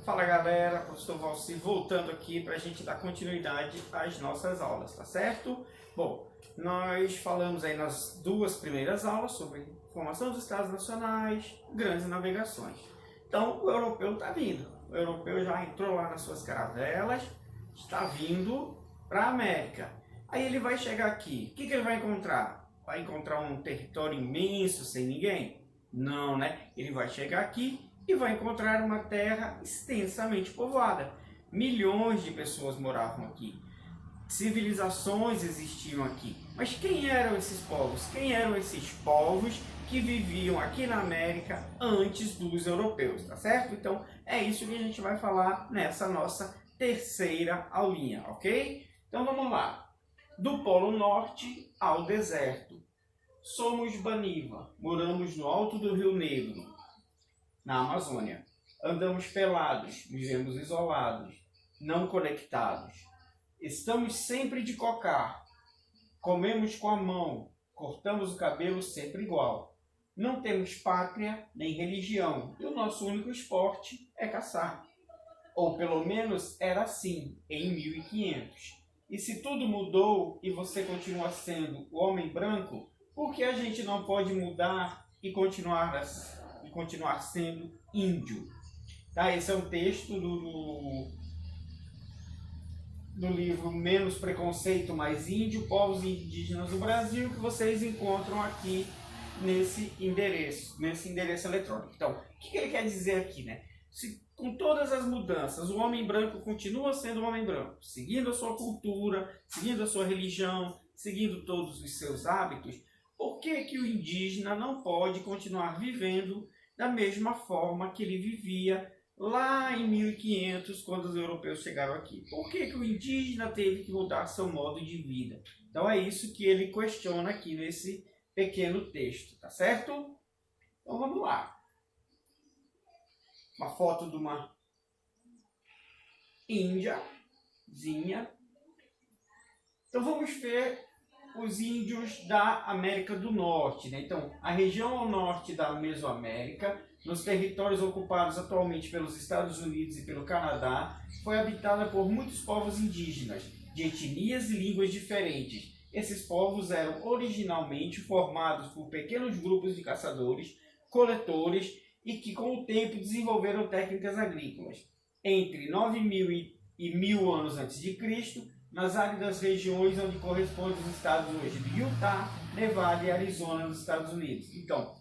Fala galera, professor Valci voltando aqui para a gente dar continuidade às nossas aulas, tá certo? Bom, nós falamos aí nas duas primeiras aulas sobre formação dos estados nacionais, grandes navegações. Então o europeu está vindo, o europeu já entrou lá nas suas caravelas, está vindo para a América. Aí ele vai chegar aqui, o que ele vai encontrar? Vai encontrar um território imenso sem ninguém? Não, né? Ele vai chegar aqui e vai encontrar uma terra extensamente povoada. Milhões de pessoas moravam aqui. Civilizações existiam aqui. Mas quem eram esses povos? Quem eram esses povos que viviam aqui na América antes dos europeus, tá certo? Então é isso que a gente vai falar nessa nossa terceira aulinha, ok? Então vamos lá. Do Polo Norte ao deserto. Somos Baniva, moramos no alto do Rio Negro, na Amazônia. Andamos pelados, vivemos isolados, não conectados. Estamos sempre de cocar, comemos com a mão, cortamos o cabelo sempre igual. Não temos pátria nem religião e o nosso único esporte é caçar. Ou pelo menos era assim em 1500. E se tudo mudou e você continua sendo o homem branco, por que a gente não pode mudar e continuar sendo índio? Tá? Esse é um texto do livro Menos Preconceito, Mais Índio, Povos Indígenas do Brasil, que vocês encontram aqui nesse endereço eletrônico. Então, o que ele quer dizer aqui, né? Se com todas as mudanças o homem branco continua sendo um homem branco, seguindo a sua cultura, seguindo a sua religião, seguindo todos os seus hábitos, por que o indígena não pode continuar vivendo da mesma forma que ele vivia lá em 1500, quando os europeus chegaram aqui? Por que o indígena teve que mudar seu modo de vida? Então é isso que ele questiona aqui nesse pequeno texto, tá certo? Então vamos lá. Uma foto de uma índiazinha. Então vamos ver os índios da América do Norte, né? Então, a região ao norte da Mesoamérica, nos territórios ocupados atualmente pelos Estados Unidos e pelo Canadá, foi habitada por muitos povos indígenas, de etnias e línguas diferentes. Esses povos eram originalmente formados por pequenos grupos de caçadores, coletores e que com o tempo desenvolveram técnicas agrícolas. Entre 9.000 e 1.000 anos antes de Cristo, nas áridas regiões onde correspondem os estados hoje de Utah, Nevada e Arizona, nos Estados Unidos. Então,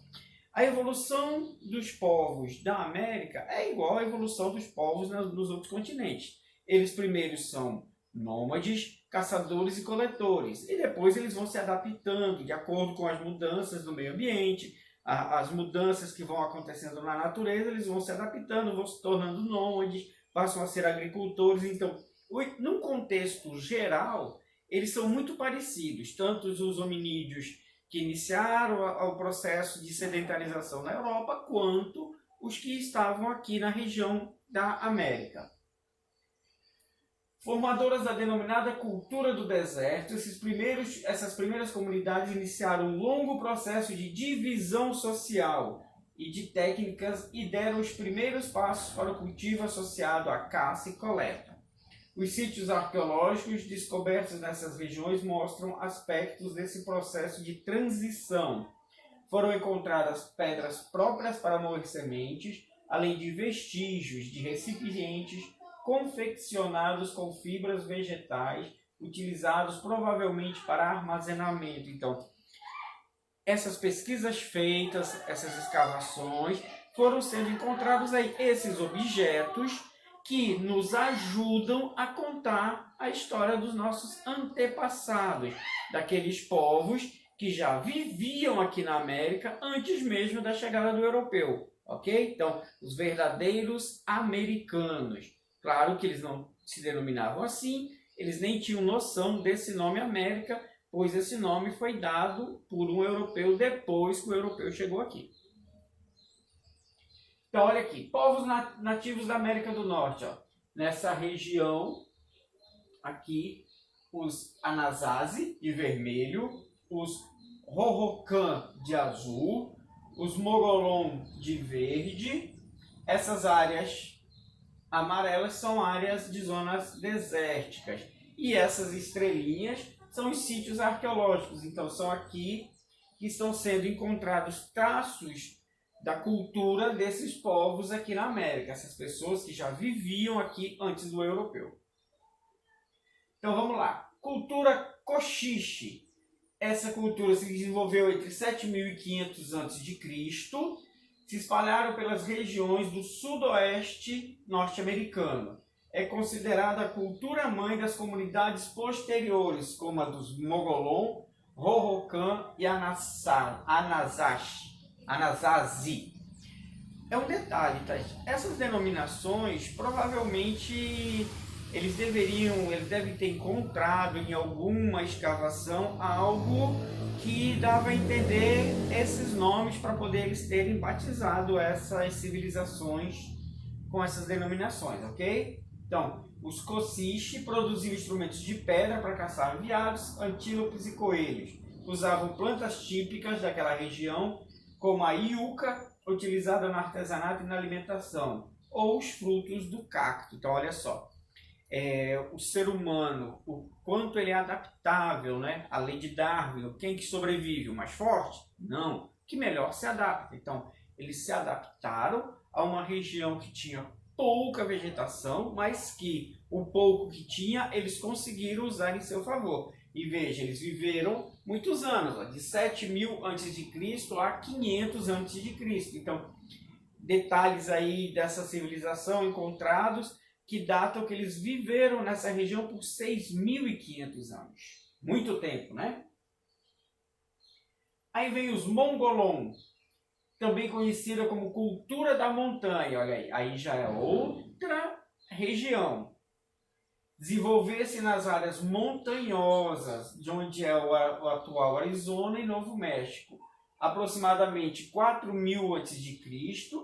a evolução dos povos da América é igual à evolução dos povos nos outros continentes. Eles primeiro são nômades, caçadores e coletores, e depois eles vão se adaptando de acordo com as mudanças do meio ambiente, as mudanças que vão acontecendo na natureza, eles vão se adaptando, vão se tornando nômades, passam a ser agricultores. Então, num contexto geral, eles são muito parecidos, tanto os hominídeos que iniciaram o processo de sedentarização na Europa, quanto os que estavam aqui na região da América. Formadoras da denominada cultura do deserto, essas primeiras comunidades iniciaram um longo processo de divisão social e de técnicas e deram os primeiros passos para o cultivo associado à caça e coleta. Os sítios arqueológicos descobertos nessas regiões mostram aspectos desse processo de transição. Foram encontradas pedras próprias para moer sementes, além de vestígios de recipientes confeccionados com fibras vegetais, utilizados provavelmente para armazenamento. Então, essas pesquisas feitas, essas escavações, foram sendo encontrados aí esses objetos que nos ajudam a contar a história dos nossos antepassados, daqueles povos que já viviam aqui na América antes mesmo da chegada do europeu, ok? Então, os verdadeiros americanos. Claro que eles não se denominavam assim, eles nem tinham noção desse nome América, pois esse nome foi dado por um europeu depois que o europeu chegou aqui. Então, olha aqui, povos nativos da América do Norte, ó. Nessa região, aqui, os Anasazi, de vermelho, os Rorocan, de azul, os Mogolon, de verde. Essas áreas amarelas são áreas de zonas desérticas. E essas estrelinhas são os sítios arqueológicos. Então são aqui que estão sendo encontrados traços da cultura desses povos aqui na América. Essas pessoas que já viviam aqui antes do europeu. Então vamos lá. Cultura cochiche. Essa cultura se desenvolveu entre 7.500 a.C., se espalharam pelas regiões do sudoeste norte-americano. É considerada a cultura mãe das comunidades posteriores, como a dos Mogolon, Rorocan e Anasazi. É um detalhe, tá? Essas denominações provavelmente eles devem ter encontrado em alguma escavação algo que dava a entender esses nomes para poder eles terem batizado essas civilizações com essas denominações, ok? Então, os Cochiche produziam instrumentos de pedra para caçar veados, antílopes e coelhos. Usavam plantas típicas daquela região, como a iuca, utilizada no artesanato e na alimentação, ou os frutos do cacto. Então, olha só. O ser humano, o quanto ele é adaptável, né? A lei de Darwin, quem que sobrevive? O mais forte? Não, o que melhor se adapta. Então, eles se adaptaram a uma região que tinha pouca vegetação, mas que o pouco que tinha, eles conseguiram usar em seu favor. E veja, eles viveram muitos anos, ó, de 7.000 a.C. a 500 a.C. Então, detalhes aí dessa civilização encontrados que datam que eles viveram nessa região por 6.500 anos. Muito tempo, né? Aí vem os Mongolon, também conhecida como cultura da montanha. Olha aí já é outra região. Desenvolver-se nas áreas montanhosas, de onde é o atual Arizona e Novo México. Aproximadamente 4.000 a.C.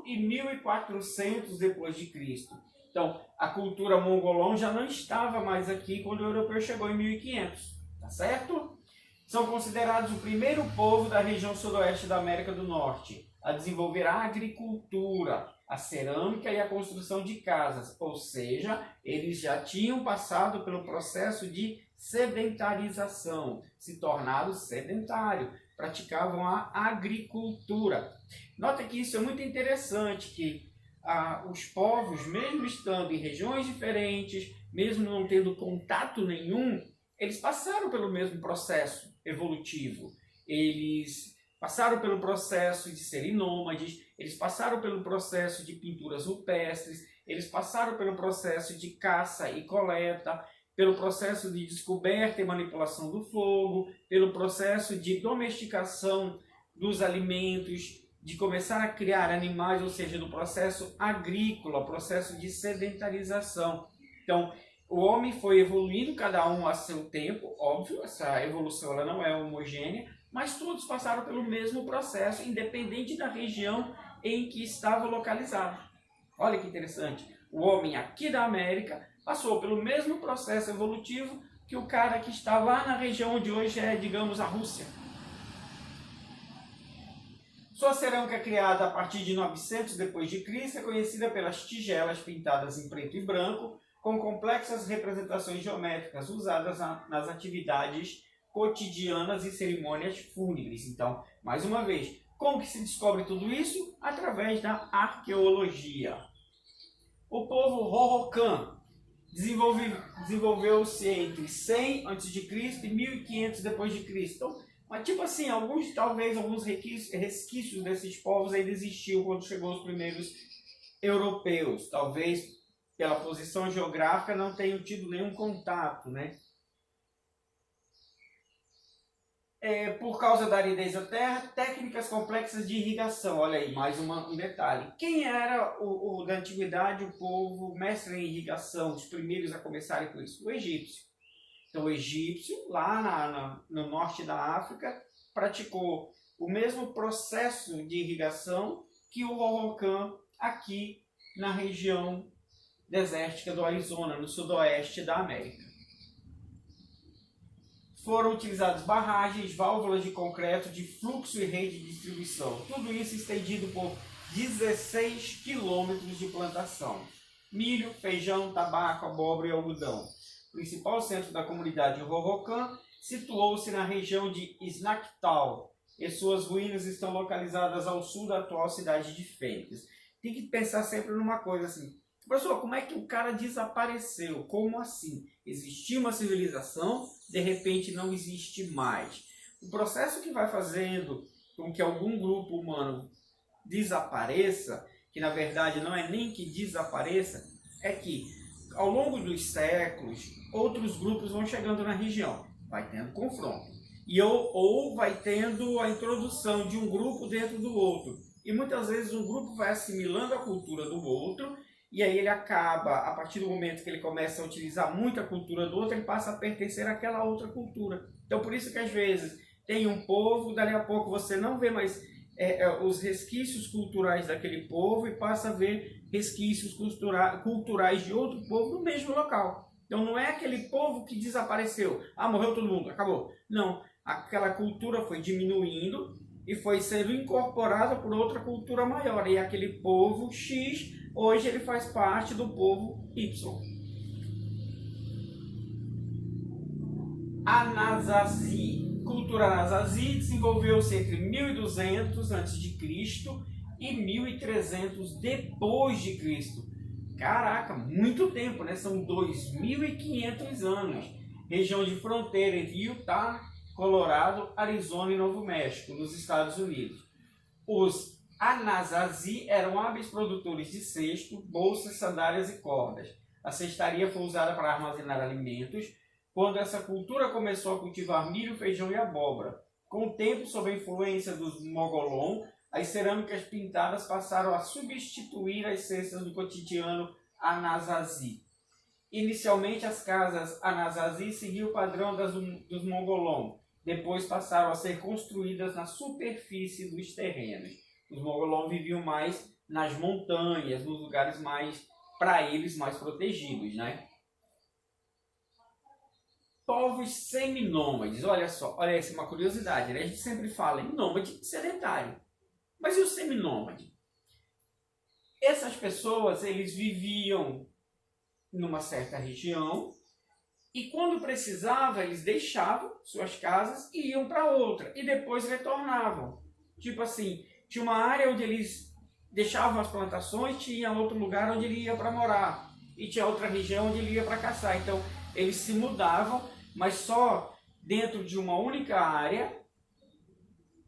e 1.400 depois de Cristo. Então, a cultura mongolão já não estava mais aqui quando o europeu chegou em 1500, tá certo? São considerados o primeiro povo da região sudoeste da América do Norte a desenvolver a agricultura, a cerâmica e a construção de casas, ou seja, eles já tinham passado pelo processo de sedentarização, se tornaram sedentários, praticavam a agricultura. Nota que isso é muito interessante, que os povos, mesmo estando em regiões diferentes, mesmo não tendo contato nenhum, eles passaram pelo mesmo processo evolutivo. Eles passaram pelo processo de serem nômades, eles passaram pelo processo de pinturas rupestres, eles passaram pelo processo de caça e coleta, pelo processo de descoberta e manipulação do fogo, pelo processo de domesticação dos alimentos, de começar a criar animais, ou seja, do processo agrícola, processo de sedentarização. Então, o homem foi evoluindo, cada um a seu tempo, óbvio, essa evolução ela não é homogênea, mas todos passaram pelo mesmo processo, independente da região em que estava localizado. Olha que interessante, o homem aqui da América passou pelo mesmo processo evolutivo que o cara que está lá na região onde hoje é, digamos, a Rússia. Sua cerâmica criada a partir de 900 depois de Cristo é conhecida pelas tigelas pintadas em preto e branco, com complexas representações geométricas usadas nas atividades cotidianas e cerimônias fúnebres. Então, mais uma vez, como que se descobre tudo isso? Através da arqueologia. O povo Rorocan desenvolveu-se entre 100 a.C. e 1500 depois de Cristo. Então, mas tipo assim, talvez alguns resquícios desses povos ainda existiam quando chegou os primeiros europeus. Talvez pela posição geográfica não tenham tido nenhum contato, né? Por causa da aridez da terra, técnicas complexas de irrigação. Olha aí, mais um detalhe. Quem era da antiguidade o povo mestre em irrigação, os primeiros a começarem com isso? O egípcio. Então, o egípcio, lá no norte da África, praticou o mesmo processo de irrigação que o Rorocan aqui na região desértica do Arizona, no sudoeste da América. Foram utilizadas barragens, válvulas de concreto, de fluxo e rede de distribuição. Tudo isso estendido por 16 quilômetros de plantação. milho, feijão, tabaco, abóbora e algodão. O principal centro da comunidade Rorocan situou-se na região de Snacktal, e suas ruínas estão localizadas ao sul da atual cidade de Fênix. Tem que pensar sempre numa coisa assim, professor, como é que o cara desapareceu? Como assim? Existia uma civilização, de repente não existe mais. O processo que vai fazendo com que algum grupo humano desapareça, que na verdade não é nem que desapareça, é que ao longo dos séculos, outros grupos vão chegando na região, vai tendo confronto. Ou vai tendo a introdução de um grupo dentro do outro. E muitas vezes um grupo vai assimilando a cultura do outro, e aí ele acaba, a partir do momento que ele começa a utilizar muito a cultura do outro, ele passa a pertencer àquela outra cultura. Então por isso que às vezes tem um povo, dali a pouco você não vê mais os resquícios culturais daquele povo e passa a ver resquícios culturais de outro povo no mesmo local. Então não é aquele povo que desapareceu, morreu todo mundo, acabou. Não, aquela cultura foi diminuindo e foi sendo incorporada por outra cultura maior. E aquele povo X, hoje ele faz parte do povo Y. Anasazi. Cultura Anasazi desenvolveu-se entre 1200 a.C. e 1300 depois de Cristo. Caraca, muito tempo, né? São 2500 anos. Região de fronteira entre Utah, Colorado, Arizona e Novo México, nos Estados Unidos. Os Anasazi eram hábeis produtores de cesto, bolsas, sandálias e cordas. A cestaria foi usada para armazenar alimentos, quando essa cultura começou a cultivar milho, feijão e abóbora. Com o tempo, sob a influência dos Mogolon, as cerâmicas pintadas passaram a substituir as cestas do cotidiano Anasazi. Inicialmente, as casas Anasazi seguiam o padrão dos Mogolon. Depois passaram a ser construídas na superfície dos terrenos. Os Mogolon viviam mais nas montanhas, nos lugares mais, para eles, mais protegidos, né? Povos seminômades, olha só, olha essa é uma curiosidade, né? A gente sempre fala em nômade e sedentário. Mas e o seminômade? Essas pessoas, eles viviam numa certa região e quando precisava, eles deixavam suas casas e iam para outra e depois retornavam. Tipo assim, tinha uma área onde eles deixavam as plantações, tinha outro lugar onde ele ia para morar e tinha outra região onde ele ia para caçar. Então, eles se mudavam, mas só dentro de uma única área.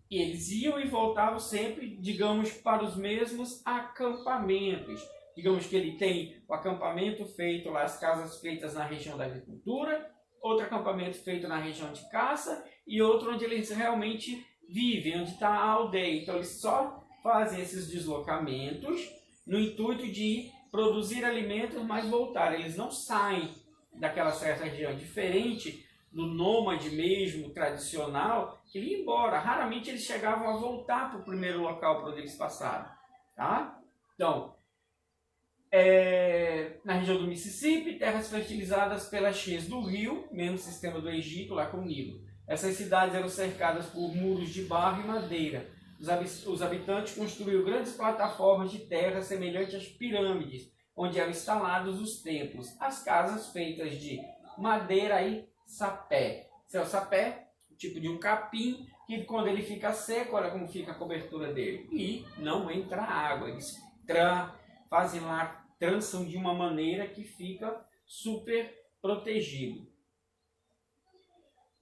E eles iam e voltavam sempre, digamos, para os mesmos acampamentos. Digamos que ele tem o acampamento feito lá, as casas feitas na região da agricultura, outro acampamento feito na região de caça e outro onde eles realmente vivem, onde está a aldeia. Então eles só fazem esses deslocamentos no intuito de produzir alimentos, mas voltar. Eles não saem daquela certa região, diferente do nômade mesmo, tradicional, que ele ia embora. Raramente eles chegavam a voltar para o primeiro local por onde eles passaram. Tá? Então, na região do Mississippi, terras fertilizadas pelas cheias do rio, mesmo sistema do Egito, lá com o Nilo. Essas cidades eram cercadas por muros de barro e madeira. Os habitantes construíram grandes plataformas de terra semelhantes às pirâmides, onde eram instalados os templos. As casas feitas de madeira e sapé. Esse é o sapé, tipo de um capim, que quando ele fica seco, olha como fica a cobertura dele. E não entra água. Eles fazem lá, trançam de uma maneira que fica super protegido.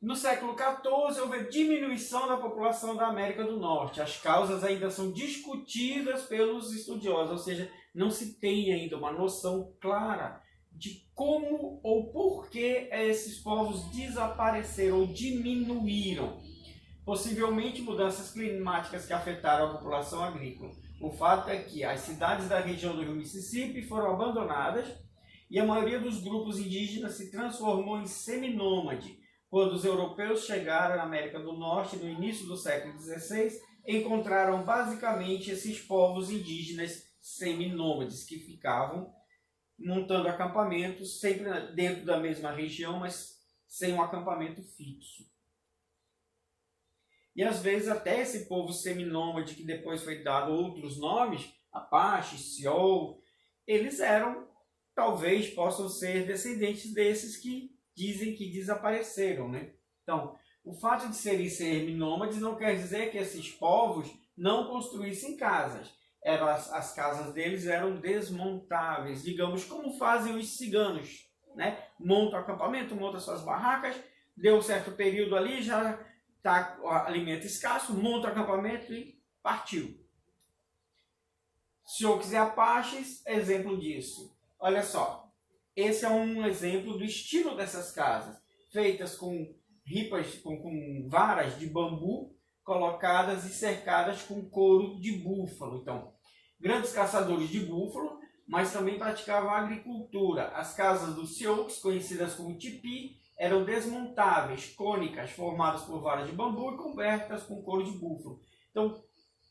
No século XIV, houve diminuição da população da América do Norte. As causas ainda são discutidas pelos estudiosos, ou seja, não se tem ainda uma noção clara de como ou por que esses povos desapareceram ou diminuíram. Possivelmente mudanças climáticas que afetaram a população agrícola. O fato é que as cidades da região do rio Mississippi foram abandonadas e a maioria dos grupos indígenas se transformou em seminômade. Quando os europeus chegaram na América do Norte no início do século XVI, encontraram basicamente esses povos indígenas seminômades que ficavam montando acampamentos, sempre dentro da mesma região, mas sem um acampamento fixo. E às vezes até esse povo seminômade, que depois foi dado outros nomes, Apache, Sioux, eles eram talvez possam ser descendentes desses que dizem que desapareceram, né? Então, o fato de serem seminômades não quer dizer que esses povos não construíssem casas. As casas deles eram desmontáveis, digamos, como fazem os ciganos, né? Montam acampamento, montam suas barracas, deu um certo período ali, já está alimento escasso, monta o acampamento e partiu. Sioux e Apaches, exemplo disso. Olha só, esse é um exemplo do estilo dessas casas, feitas com ripas, com varas de bambu, colocadas e cercadas com couro de búfalo. Então, grandes caçadores de búfalo, mas também praticavam agricultura. As casas dos Sioux, conhecidas como tipi, eram desmontáveis, cônicas, formadas por varas de bambu e cobertas com couro de búfalo. Então,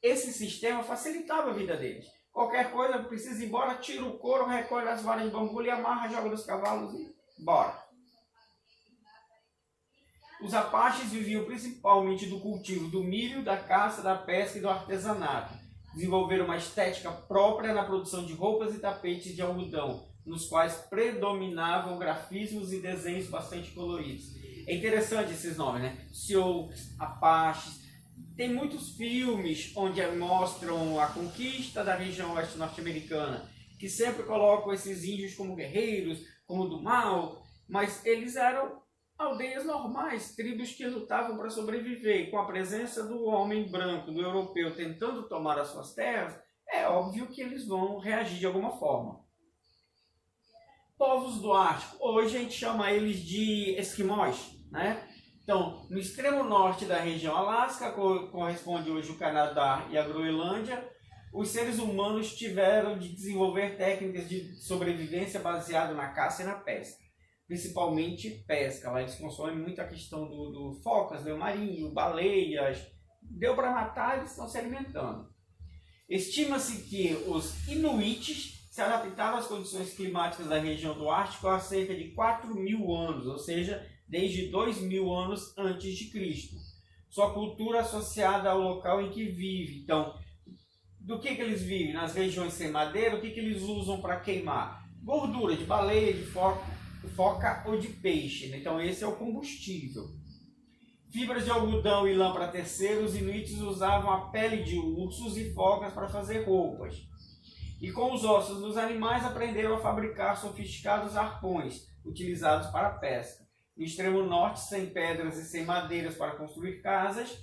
esse sistema facilitava a vida deles. Qualquer coisa, precisa ir embora, tira o couro, recolhe as varas de bambu e amarra, joga nos cavalos e bora. Os Apaches viviam principalmente do cultivo do milho, da caça, da pesca e do artesanato. Desenvolveram uma estética própria na produção de roupas e tapetes de algodão, nos quais predominavam grafismos e desenhos bastante coloridos. É interessante esses nomes, né? Sioux, Apaches. Tem muitos filmes onde mostram a conquista da região oeste norte-americana, que sempre colocam esses índios como guerreiros, como do mal, mas eles eram aldeias normais, tribos que lutavam para sobreviver. E com a presença do homem branco, do europeu, tentando tomar as suas terras, é óbvio que eles vão reagir de alguma forma. Povos do Ártico, hoje a gente chama eles de esquimós, né? Então, no extremo norte da região Alasca, corresponde hoje o Canadá e a Groenlândia, os seres humanos tiveram de desenvolver técnicas de sobrevivência baseadas na caça e na pesca. Principalmente pesca. Lá eles consomem muito a questão do focas, leão marinho, baleias. Deu para matar, eles estão se alimentando. Estima-se que os Inuites se adaptaram às condições climáticas da região do Ártico há cerca de 4.000 anos, ou seja, desde 2.000 anos antes de Cristo. Sua cultura associada ao local em que vive. Então, do que eles vivem? Nas regiões sem madeira, o que eles usam para queimar? Gordura de baleia, de foca ou de peixe. Então, esse é o combustível. Fibras de algodão e lã para terceiros, os inuites usavam a pele de ursos e focas para fazer roupas. E com os ossos dos animais aprenderam a fabricar sofisticados arpões, utilizados para a pesca. No extremo norte, sem pedras e sem madeiras para construir casas,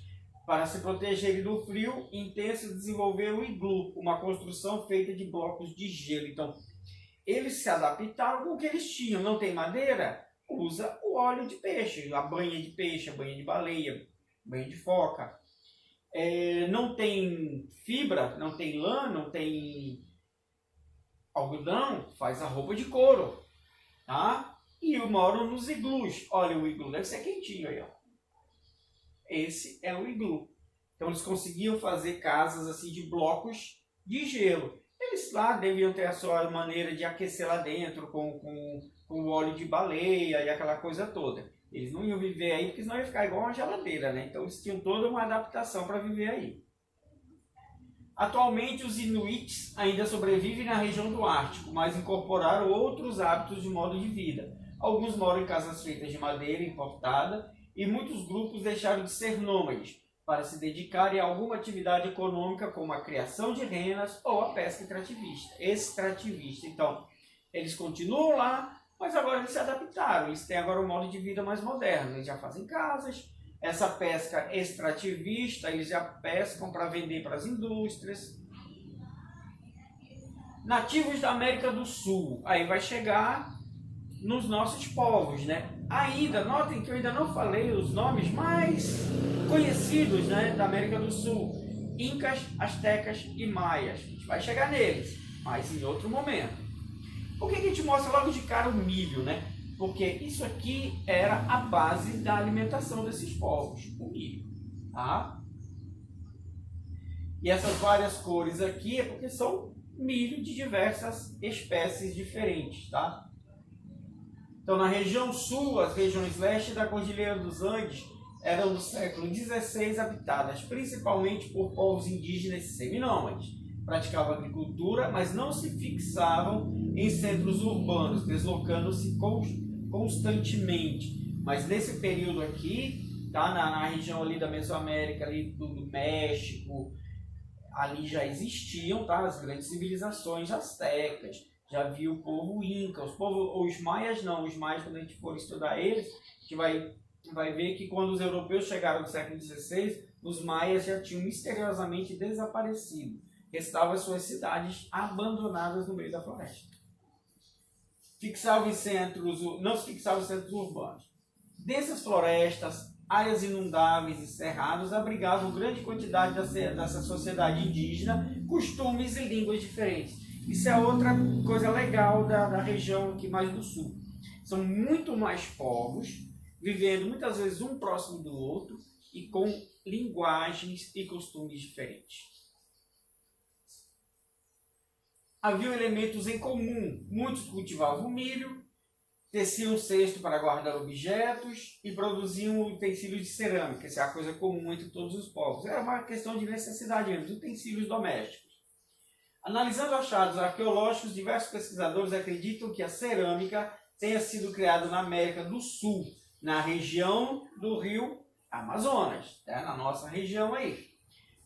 para se protegerem do frio intenso, desenvolveram o iglu, uma construção feita de blocos de gelo. Então, eles se adaptaram com o que eles tinham. Não tem madeira? Usa o óleo de peixe, a banha de peixe, a banha de baleia, banha de foca. Não tem fibra, não tem lã, não tem algodão, faz a roupa de couro, tá? E moram nos iglus. Olha, o iglu deve ser quentinho aí, ó. Esse é o iglu. Então eles conseguiam fazer casas assim de blocos de gelo. Eles lá deviam ter a sua maneira de aquecer lá dentro com o óleo de baleia e aquela coisa toda. Eles não iam viver aí porque senão ia ficar igual uma geladeira, né? Então eles tinham toda uma adaptação para viver aí. Atualmente os inuits ainda sobrevivem na região do Ártico, mas incorporaram outros hábitos de modo de vida. Alguns moram em casas feitas de madeira importada e muitos grupos deixaram de ser nômades para se dedicarem a alguma atividade econômica como a criação de renas ou a pesca extrativista. Então, eles continuam lá, mas agora eles se adaptaram. Eles têm agora um modo de vida mais moderno. Eles já fazem casas. Essa pesca extrativista, eles já pescam para vender para as indústrias. Nativos da América do Sul. Aí vai chegar nos nossos povos, né? Ainda, notem que eu ainda não falei os nomes mais conhecidos, né, da América do Sul. Incas, astecas e maias. A gente vai chegar neles, mas em outro momento. Por que a gente mostra logo de cara o milho, né? Porque isso aqui era a base da alimentação desses povos, o milho, tá? E essas várias cores aqui é porque são milho de diversas espécies diferentes, tá? Então, na região sul, as regiões leste da Cordilheira dos Andes eram do século XVI habitadas principalmente por povos indígenas seminômades. praticavam agricultura, mas não se fixavam em centros urbanos, deslocando-se constantemente. Mas nesse período aqui, tá, na região ali da Mesoamérica, ali do México, ali já existiam, tá, as grandes civilizações astecas, já havia o povo inca, os maias não, os maias, quando a gente for estudar eles, a gente vai ver que quando os europeus chegaram no século XVI, os maias já tinham misteriosamente desaparecido. Restavam as suas cidades abandonadas no meio da floresta. Não se fixavam em centros urbanos. Dessas florestas, áreas inundáveis e cerrados abrigavam grande quantidade dessa sociedade indígena, costumes e línguas diferentes. Isso é outra coisa legal da região aqui mais do sul. São muito mais povos, vivendo muitas vezes um próximo do outro e com linguagens e costumes diferentes. Havia elementos em comum. Muitos cultivavam milho, teciam cesto para guardar objetos e produziam utensílios de cerâmica. Essa é a coisa comum entre todos os povos. Era uma questão de necessidade mesmo, utensílios domésticos. Analisando achados arqueológicos, diversos pesquisadores acreditam que a cerâmica tenha sido criada na América do Sul, na região do rio Amazonas, né? Na nossa região aí,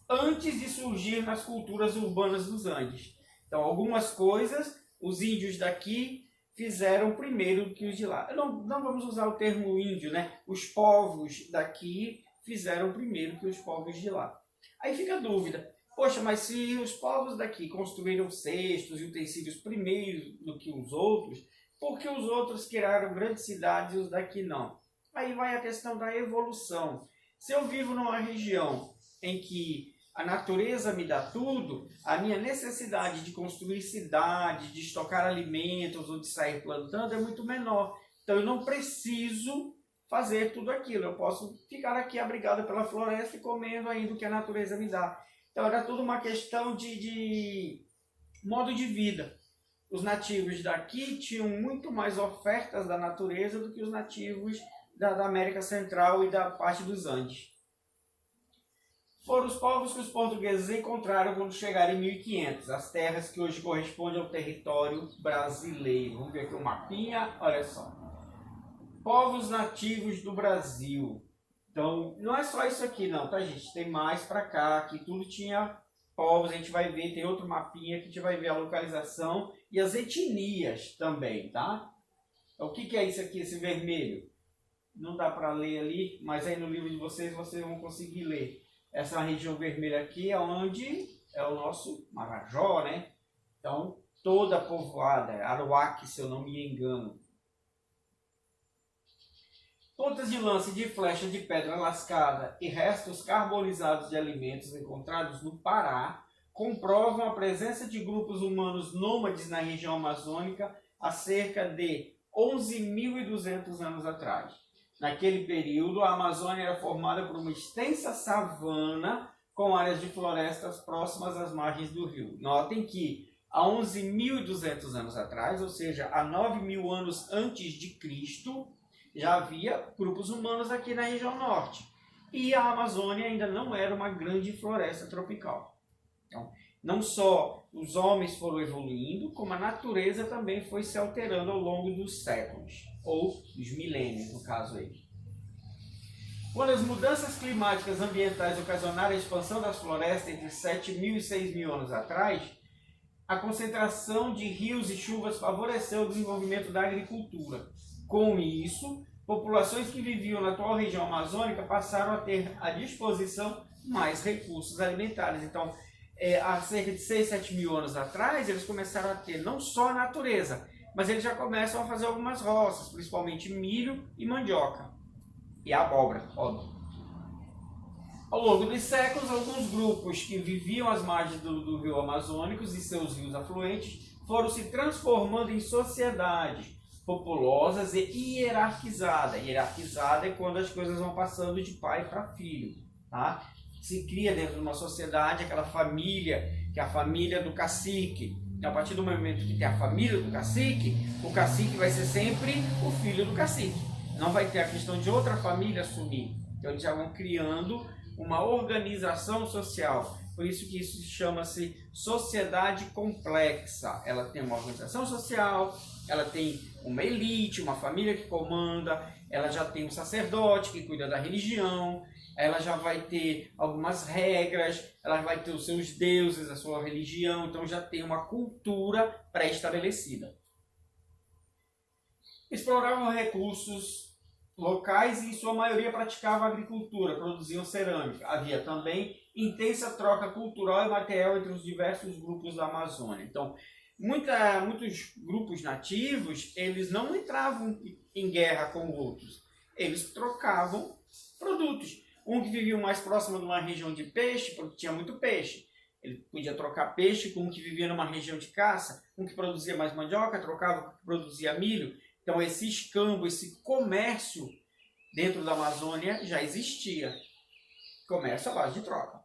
antes de surgir nas culturas urbanas dos Andes. Então, algumas coisas os índios daqui fizeram primeiro do que os de lá. Não vamos usar o termo índio, né? Os povos daqui fizeram primeiro que os povos de lá. Aí fica a dúvida. Poxa, mas se os povos daqui construíram cestos e utensílios primeiro do que os outros, por que os outros criaram grandes cidades e os daqui não? Aí vai a questão da evolução. Se eu vivo numa região em que a natureza me dá tudo, a minha necessidade de construir cidades, de estocar alimentos ou de sair plantando é muito menor. Então eu não preciso fazer tudo aquilo. Eu posso ficar aqui abrigado pela floresta e comendo ainda o que a natureza me dá. Então era tudo uma questão de modo de vida. Os nativos daqui tinham muito mais ofertas da natureza do que os nativos da América Central e da parte dos Andes. Foram os povos que os portugueses encontraram quando chegaram em 1500, as terras que hoje correspondem ao território brasileiro. Vamos ver aqui o mapinha, olha só. Povos nativos do Brasil. Então, não é só isso aqui não, tá gente? Tem mais para cá, que tudo tinha povos, a gente vai ver, tem outro mapinha que a gente vai ver a localização e as etnias também, tá? Então, o que é isso aqui, esse vermelho? Não dá para ler ali, mas aí no livro de vocês vão conseguir ler. Essa região vermelha aqui é onde é o nosso Marajó, né? Então, toda povoada, Aruaque, se eu não me engano. Pontas de lança e de flecha de pedra lascada e restos carbonizados de alimentos encontrados no Pará comprovam a presença de grupos humanos nômades na região amazônica há cerca de 11.200 anos atrás. Naquele período, a Amazônia era formada por uma extensa savana com áreas de florestas próximas às margens do rio. Notem que há 11.200 anos atrás, ou seja, há 9.000 anos antes de Cristo, já havia grupos humanos aqui na região norte. E a Amazônia ainda não era uma grande floresta tropical. Então, não só os homens foram evoluindo, como a natureza também foi se alterando ao longo dos séculos, ou dos milênios, no caso aí. Quando as mudanças climáticas ambientais ocasionaram a expansão das florestas entre 7.000 e 6.000 anos atrás, a concentração de rios e chuvas favoreceu o desenvolvimento da agricultura. Com isso, populações que viviam na atual região amazônica passaram a ter à disposição mais recursos alimentares. Então, há cerca de 6, 7 mil anos atrás, eles começaram a ter não só a natureza, mas eles já começam a fazer algumas roças, principalmente milho e mandioca. E abóbora, óbvio. Ao longo dos séculos, alguns grupos que viviam às margens do rio Amazônicos e seus rios afluentes foram se transformando em sociedades populosas e hierarquizadas. Hierarquizada é quando as coisas vão passando de pai para filho, tá? Se cria dentro de uma sociedade aquela família, que é a família do cacique. E a partir do momento que tem a família do cacique, o cacique vai ser sempre o filho do cacique. Não vai ter a questão de outra família assumir. Então eles já vão criando uma organização social Por isso que isso chama-se sociedade complexa. Ela tem uma organização social, ela tem uma elite, uma família que comanda, ela já tem um sacerdote que cuida da religião, ela já vai ter algumas regras, ela vai ter os seus deuses, a sua religião, então já tem uma cultura pré-estabelecida. Exploravam recursos locais e, em sua maioria, praticavam agricultura, produziam cerâmica. Havia também intensa troca cultural e material entre os diversos grupos da Amazônia. Então, muitos grupos nativos, eles não entravam em guerra com outros, eles trocavam produtos. Um que vivia mais próximo de uma região de peixe, porque tinha muito peixe, ele podia trocar peixe com um que vivia numa região de caça, um que produzia mais mandioca, trocava com o que produzia milho. Então esse escambo, esse comércio dentro da Amazônia já existia. Comércio à base de troca.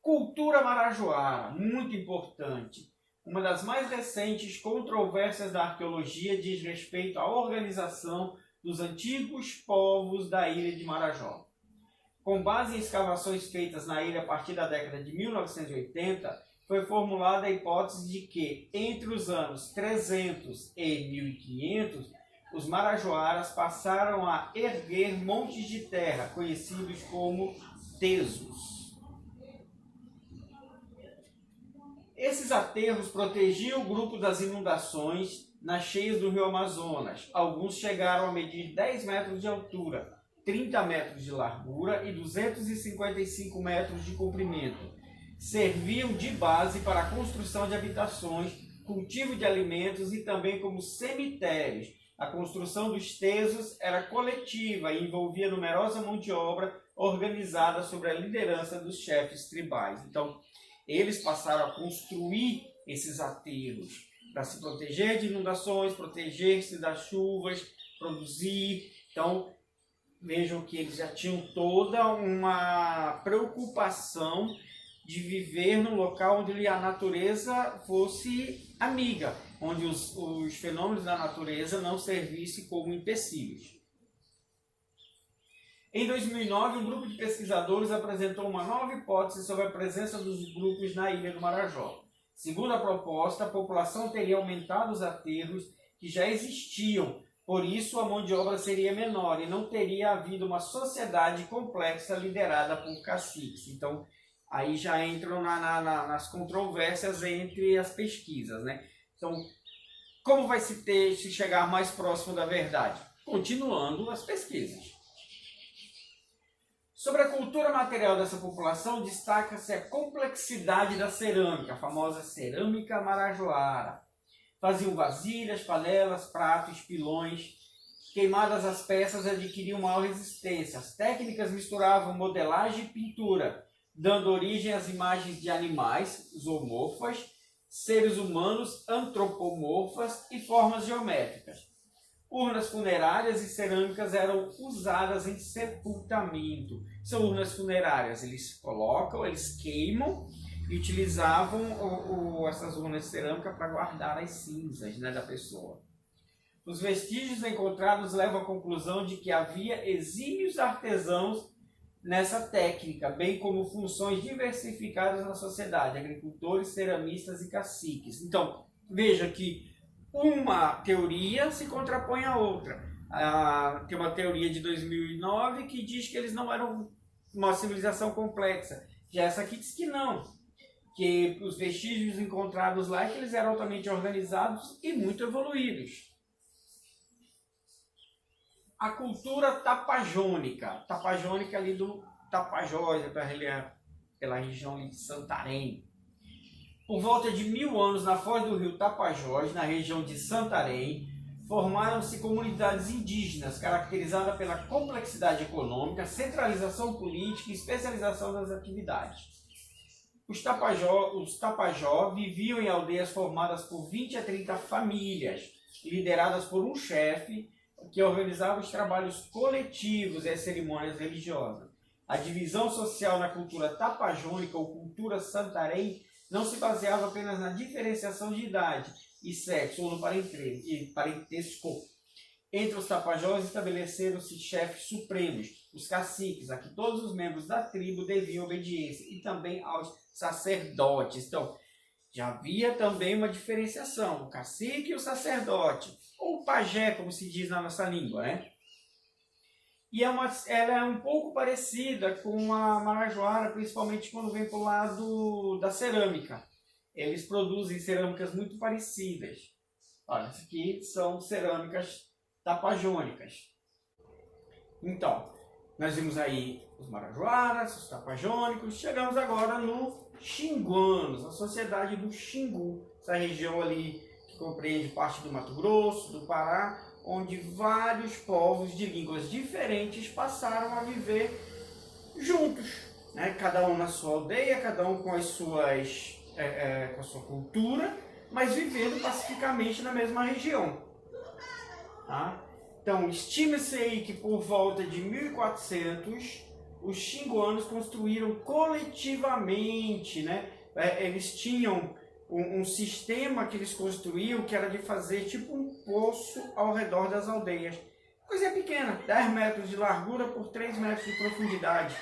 Cultura marajoara, muito importante. Uma das mais recentes controvérsias da arqueologia diz respeito à organização dos antigos povos da ilha de Marajó. Com base em escavações feitas na ilha a partir da década de 1980, foi formulada a hipótese de que, entre os anos 300 e 1500, os marajoaras passaram a erguer montes de terra, conhecidos como tesos. Esses aterros protegiam o grupo das inundações nas cheias do rio Amazonas. Alguns chegaram a medir 10 metros de altura, 30 metros de largura e 255 metros de comprimento. Serviam de base para a construção de habitações, cultivo de alimentos e também como cemitérios. A construção dos tesos era coletiva e envolvia numerosa mão de obra organizada sob a liderança dos chefes tribais. Então, eles passaram a construir esses aterros para se proteger de inundações, proteger-se das chuvas, produzir. Então, vejam que eles já tinham toda uma preocupação de viver num local onde a natureza fosse amiga, onde os fenômenos da natureza não servissem como empecilhos. Em 2009, um grupo de pesquisadores apresentou uma nova hipótese sobre a presença dos grupos na ilha do Marajó. Segundo a proposta, a população teria aumentado os aterros que já existiam, por isso a mão de obra seria menor e não teria havido uma sociedade complexa liderada por caciques. Então, aí já entram nas controvérsias entre as pesquisas, né? Então, como vai se chegar mais próximo da verdade? Continuando as pesquisas. Sobre a cultura material dessa população, destaca-se a complexidade da cerâmica, a famosa cerâmica marajoara. Faziam vasilhas, panelas, pratos, pilões. Queimadas as peças adquiriam maior resistência. As técnicas misturavam modelagem e pintura, dando origem às imagens de animais, zoomorfas, seres humanos, antropomorfas e formas geométricas. Urnas funerárias e cerâmicas eram usadas em sepultamento. São urnas funerárias, eles colocam, eles queimam e utilizavam essas urnas de cerâmica para guardar as cinzas, né, da pessoa. Os vestígios encontrados levam à conclusão de que havia exímios artesãos nessa técnica, bem como funções diversificadas na sociedade, agricultores, ceramistas e caciques. Então, veja que uma teoria se contrapõe à outra. Tem uma teoria de 2009 que diz que eles não eram uma civilização complexa. Já essa aqui diz que não, que os vestígios encontrados lá é que eles eram altamente organizados e muito evoluídos. A cultura tapajônica ali do Tapajós, pela região de Santarém. Por volta de 1000 anos, na foz do rio Tapajós, na região de Santarém, formaram-se comunidades indígenas caracterizadas pela complexidade econômica, centralização política e especialização das atividades. Os Tapajó viviam em aldeias formadas por 20 a 30 famílias, lideradas por um chefe que organizava os trabalhos coletivos e as cerimônias religiosas. A divisão social na cultura tapajônica ou cultura Santarém não se baseava apenas na diferenciação de idade e sexo ou no parentesco. Entre os Tapajós estabeleceram-se chefes supremos, os caciques, a que todos os membros da tribo deviam obediência, e também aos sacerdotes. Então, já havia também uma diferenciação, o cacique e o sacerdote, ou o pajé, como se diz na nossa língua, né? E ela é um pouco parecida com a marajoara, principalmente quando vem para o lado da cerâmica. Eles produzem cerâmicas muito parecidas. Olha, essas aqui são cerâmicas tapajônicas. Então, nós vimos aí os marajoaras, os tapajônicos, chegamos agora no xinguanos, a sociedade do Xingu, essa região ali que compreende parte do Mato Grosso, do Pará, onde vários povos de línguas diferentes passaram a viver juntos, né? Cada um na sua aldeia, cada um com as suas, com a sua cultura, mas vivendo pacificamente na mesma região. Tá? Então, estima-se aí que por volta de 1400, os xinguanos construíram coletivamente, né? Eles tinham um sistema que eles construíam que era de fazer tipo um poço ao redor das aldeias. Coisa pequena, 10 metros de largura por 3 metros de profundidade.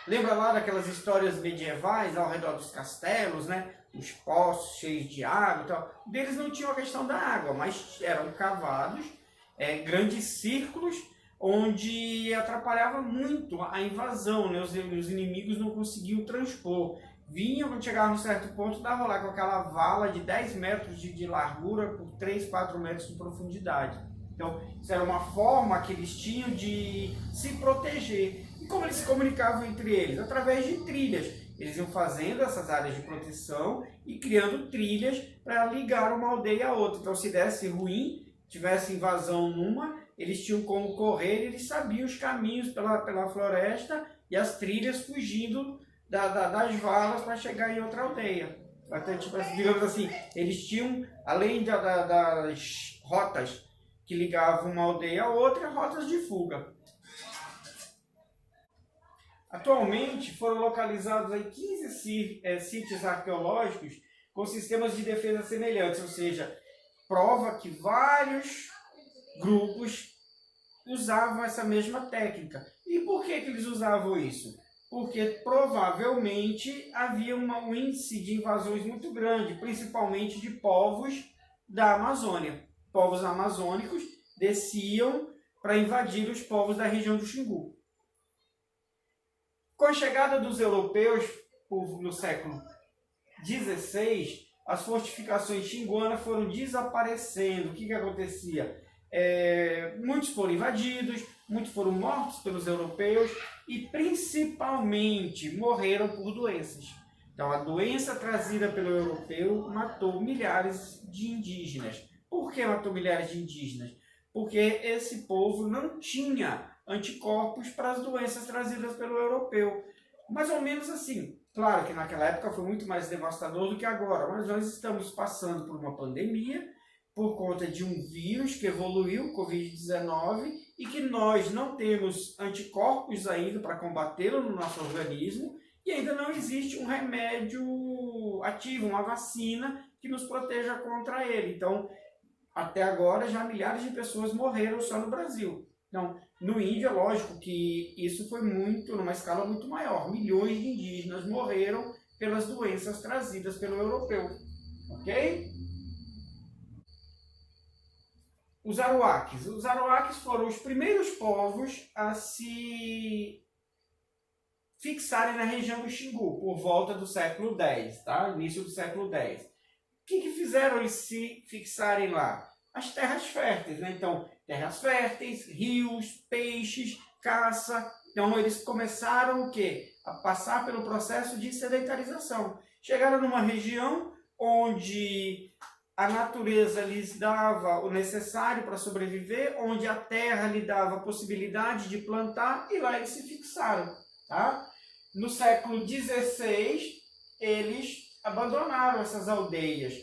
Lembra lá daquelas histórias medievais ao redor dos castelos, né? Os poços cheios de água e tal. Deles não tinham a questão da água, mas eram cavados, grandes círculos, onde atrapalhava muito a invasão, né? Os inimigos não conseguiam transpor. Vinham, quando chegavam a um certo ponto, dava lá com aquela vala de 10 metros de largura por 3, 4 metros de profundidade. Então, isso era uma forma que eles tinham de se proteger. E como eles se comunicavam entre eles? Através de trilhas. Eles iam fazendo essas áreas de proteção e criando trilhas para ligar uma aldeia a outra. Então, se desse ruim, tivesse invasão numa, eles tinham como correr, eles sabiam os caminhos pela floresta e as trilhas fugindo das valas para chegar em outra aldeia. Até, tipo, digamos assim, eles tinham, além das rotas que ligavam uma aldeia a outra, rotas de fuga. Atualmente foram localizados aí 15 sítios arqueológicos com sistemas de defesa semelhantes, ou seja, prova que vários grupos usavam essa mesma técnica. E por que eles usavam isso? Porque provavelmente havia um índice de invasões muito grande, principalmente de povos da Amazônia. Povos amazônicos desciam para invadir os povos da região do Xingu. Com a chegada dos europeus no século XVI, as fortificações xinguanas foram desaparecendo. O que acontecia? Muitos foram invadidos, muitos foram mortos pelos europeus e principalmente morreram por doenças. Então a doença trazida pelo europeu matou milhares de indígenas. Por que matou milhares de indígenas? Porque esse povo não tinha anticorpos para as doenças trazidas pelo europeu. Mais ou menos assim. Claro que naquela época foi muito mais devastador do que agora, mas nós estamos passando por uma pandemia por conta de um vírus que evoluiu, o Covid-19, e que nós não temos anticorpos ainda para combatê-lo no nosso organismo, e ainda não existe um remédio ativo, uma vacina que nos proteja contra ele. Então, até agora, já milhares de pessoas morreram só no Brasil. Então, no Índio, é lógico que isso foi numa escala muito maior. Milhões de indígenas morreram pelas doenças trazidas pelo europeu. Ok? Os Aruaques. Os Aruaques foram os primeiros povos a se fixarem na região do Xingu, por volta do século X, tá? Início do século X. O que fizeram eles se fixarem lá? As terras férteis, né? Então, terras férteis, rios, peixes, caça. Então, eles começaram o quê? A passar pelo processo de sedentarização. Chegaram numa região onde a natureza lhes dava o necessário para sobreviver, onde a terra lhe dava a possibilidade de plantar, e lá eles se fixaram. Tá? No século XVI, eles abandonaram essas aldeias.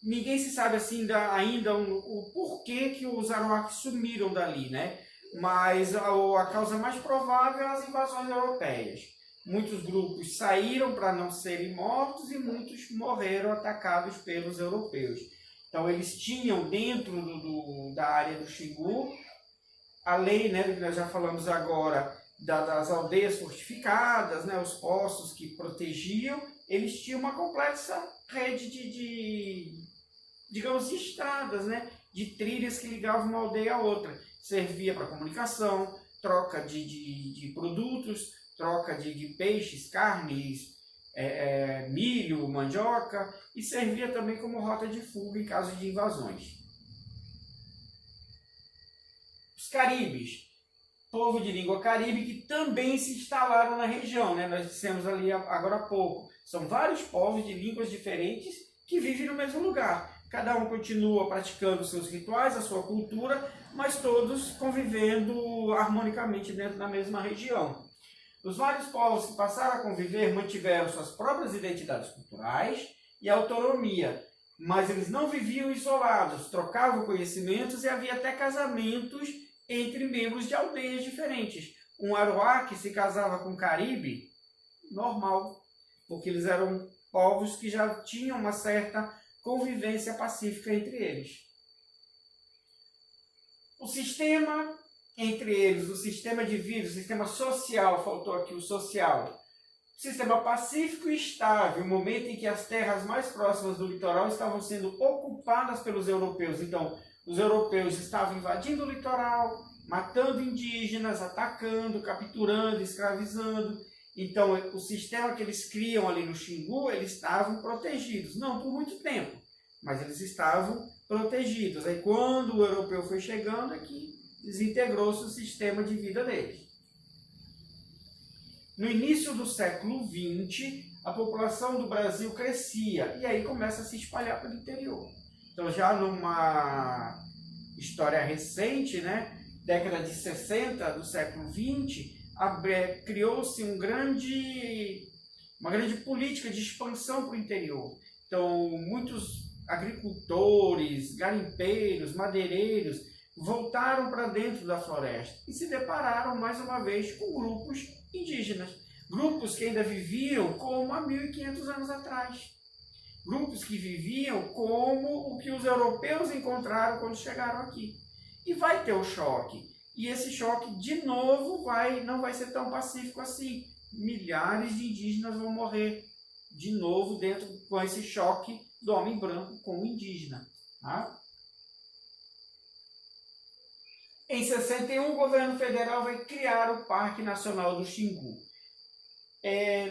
Ninguém se sabe assim ainda o porquê que os Aruaques sumiram dali, né? Mas a causa mais provável é as invasões europeias. Muitos grupos saíram para não serem mortos e muitos morreram atacados pelos europeus. Então, Então eles tinham dentro da área do Xingu a lei, né, que nós já falamos agora, das aldeias fortificadas, né, os postos que protegiam, eles tinham uma complexa rede digamos, de estradas, né, de trilhas que ligavam uma aldeia à outra. Servia para comunicação, troca de produtos, troca de peixes, carnes, milho, mandioca, e servia também como rota de fuga em caso de invasões. Os caribes, povo de língua caribe, que também se instalaram na região, né? Nós dissemos ali agora há pouco. São vários povos de línguas diferentes que vivem no mesmo lugar. Cada um continua praticando seus rituais, a sua cultura, mas todos convivendo harmonicamente dentro da mesma região. Os vários povos que passaram a conviver mantiveram suas próprias identidades culturais e autonomia, mas eles não viviam isolados, trocavam conhecimentos e havia até casamentos entre membros de aldeias diferentes. Um Aruaque se casava com um Caribe, normal, porque eles eram povos que já tinham uma certa convivência pacífica entre eles. O sistema entre eles, o sistema de vida, o sistema social, faltou aqui o social, sistema pacífico e estável, o momento em que as terras mais próximas do litoral estavam sendo ocupadas pelos europeus. Então, os europeus estavam invadindo o litoral, matando indígenas, atacando, capturando, escravizando. Então, o sistema que eles criam ali no Xingu, eles estavam protegidos. Não por muito tempo, mas eles estavam protegidos. Aí, quando o europeu foi chegando aqui, desintegrou-se o sistema de vida deles. No início do século XX, a população do Brasil crescia e aí começa a se espalhar pelo interior. Então, já numa história recente, né, década de 60 do século XX, criou-se uma grande política de expansão para o interior. Então, muitos agricultores, garimpeiros, madeireiros voltaram para dentro da floresta e se depararam mais uma vez com grupos indígenas, grupos que ainda viviam como há 1500 anos atrás, grupos que viviam como o que os europeus encontraram quando chegaram aqui. E vai ter o choque, e esse choque de novo não vai ser tão pacífico assim. Milhares de indígenas vão morrer de novo com esse choque do homem branco com o indígena. Tá? Em 61, o governo federal vai criar o Parque Nacional do Xingu.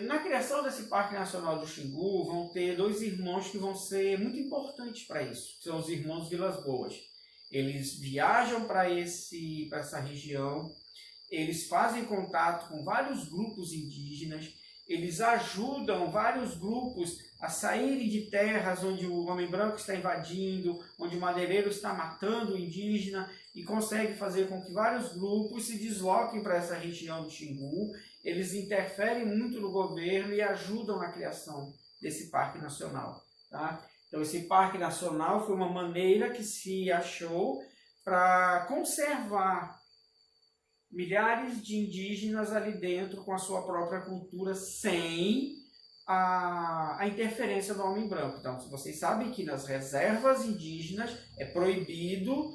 Na criação desse Parque Nacional do Xingu, vão ter dois irmãos que vão ser muito importantes para isso, que são os irmãos Vilas Boas. Eles viajam para essa região, eles fazem contato com vários grupos indígenas, eles ajudam vários grupos a saírem de terras onde o homem branco está invadindo, onde o madeireiro está matando o indígena, e consegue fazer com que vários grupos se desloquem para essa região do Xingu. Eles interferem muito no governo e ajudam na criação desse Parque Nacional. Tá? Então, esse Parque Nacional foi uma maneira que se achou para conservar milhares de indígenas ali dentro com a sua própria cultura sem a interferência do homem branco. Então, vocês sabem que nas reservas indígenas é proibido